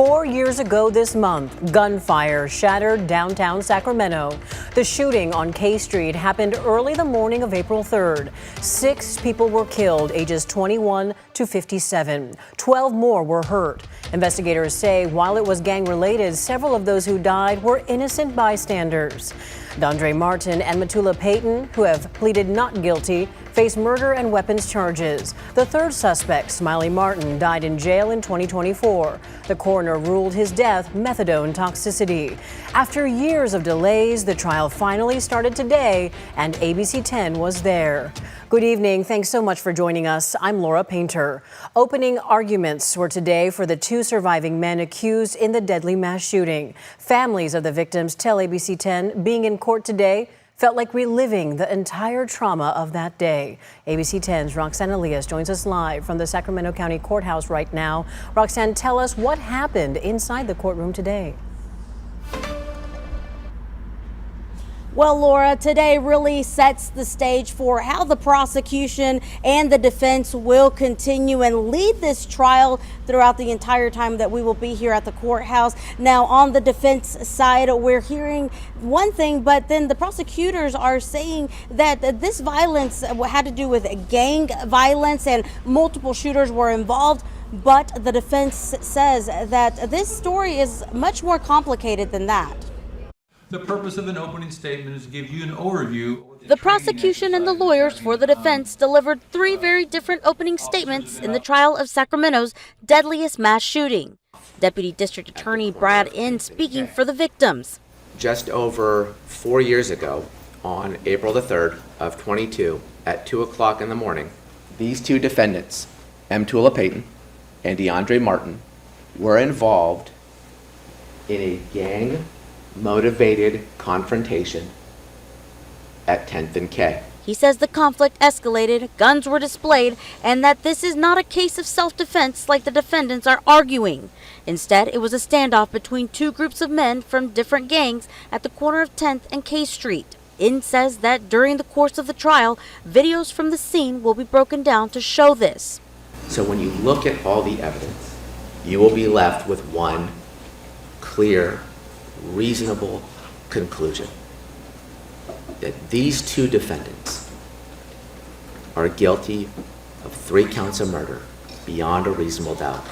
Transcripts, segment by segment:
4 years ago this month, gunfire shattered downtown Sacramento. The shooting on K Street happened early the morning of April 3rd. 6 people were killed, ages 21 to 57. 12 more were hurt. Investigators say while it was gang-related, several of those who died were innocent bystanders. Deandre Martin and Matula Payton, who have pleaded not guilty, face murder and weapons charges. The third suspect, Smiley Martin, died in jail in 2024. The coroner ruled his death methadone toxicity. After years of delays, the trial finally started today, and ABC 10 was there. Good evening. Thanks so much for joining us. I'm Laura Painter. Opening arguments were today for the 2 surviving men accused in the deadly mass shooting. Families of the victims tell ABC 10 being in court today felt like reliving the entire trauma of that day. ABC 10's Roxanne Elias joins us live from the Sacramento County Courthouse right now. Roxanne, tell us what happened inside the courtroom today. Well, Laura, today really sets the stage for how the prosecution and the defense will continue and lead this trial throughout the entire time that we will be here at the courthouse. Now, on the defense side, we're hearing one thing, but then the prosecutors are saying that this violence had to do with gang violence and multiple shooters were involved. But the defense says that this story is much more complicated than that. The purpose of an opening statement is to give you an overview. The prosecution and the lawyers for the defense delivered 3 very different opening statements in the trial of Sacramento's deadliest mass shooting. Deputy District Attorney Brad Inn speaking for the victims. Just over 4 years ago, on April the 3rd of 22, at 2 o'clock in the morning, these 2 defendants, Matula Payton and Deandre Martin, were involved in a gang-motivated confrontation at 10th and K. He says the conflict escalated, guns were displayed, and that this is not a case of self-defense like the defendants are arguing. Instead, it was a standoff between 2 groups of men from different gangs at the corner of 10th and K Street. Inn says that during the course of the trial, videos from the scene will be broken down to show this. So when you look at all the evidence, you will be left with one clear, reasonable conclusion that these 2 defendants are guilty of 3 counts of murder beyond a reasonable doubt.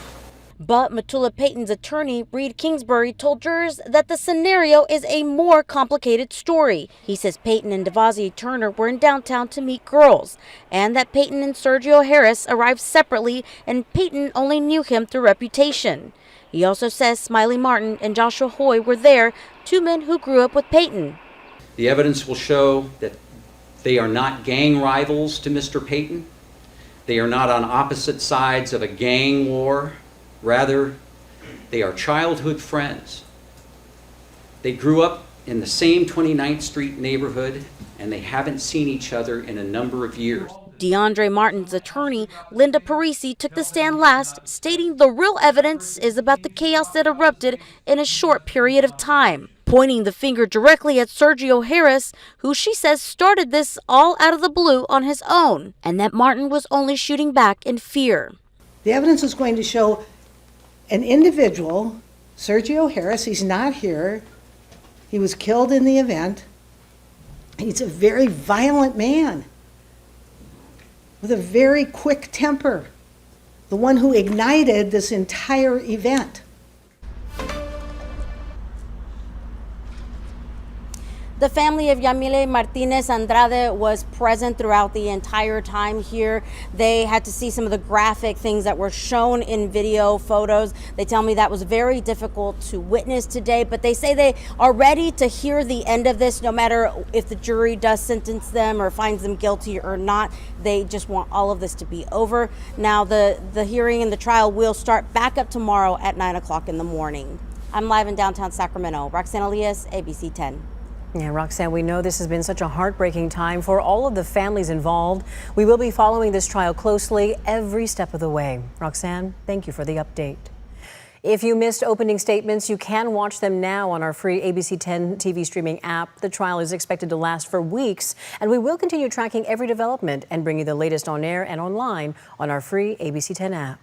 But Matula Payton's attorney, Reed Kingsbury, told jurors that the scenario is a more complicated story. He says Payton and Devontae Turner were in downtown to meet girls, and that Payton and Sergio Harris arrived separately, and Payton only knew him through reputation. He also says Smiley Martin and Joshua Hoy were there, 2 men who grew up with Payton. The evidence will show that they are not gang rivals to Mr. Payton. They are not on opposite sides of a gang war. Rather, they are childhood friends. They grew up in the same 29th Street neighborhood, and they haven't seen each other in a number of years. Deandre Martin's attorney, Linda Parisi, took the stand last, stating the real evidence is about the chaos that erupted in a short period of time, pointing the finger directly at Sergio Harris, who she says started this all out of the blue on his own, and that Martin was only shooting back in fear. The evidence is going to show an individual, Sergio Harris. He's not here. He was killed in the event. He's a very violent man with a very quick temper, the one who ignited this entire event. The family of Yamile Martinez Andrade was present throughout the entire time here. They had to see some of the graphic things that were shown in video photos. They tell me that was very difficult to witness today, but they say they are ready to hear the end of this, no matter if the jury does sentence them or finds them guilty or not. They just want all of this to be over. Now, the hearing and the trial will start back up tomorrow at 9 o'clock in the morning. I'm live in downtown Sacramento. Roxanne Elias, ABC 10. Yeah, Roxanne, we know this has been such a heartbreaking time for all of the families involved. We will be following this trial closely every step of the way. Roxanne, thank you for the update. If you missed opening statements, you can watch them now on our free ABC 10 TV streaming app. The trial is expected to last for weeks, and we will continue tracking every development and bring you the latest on air and online on our free ABC 10 app.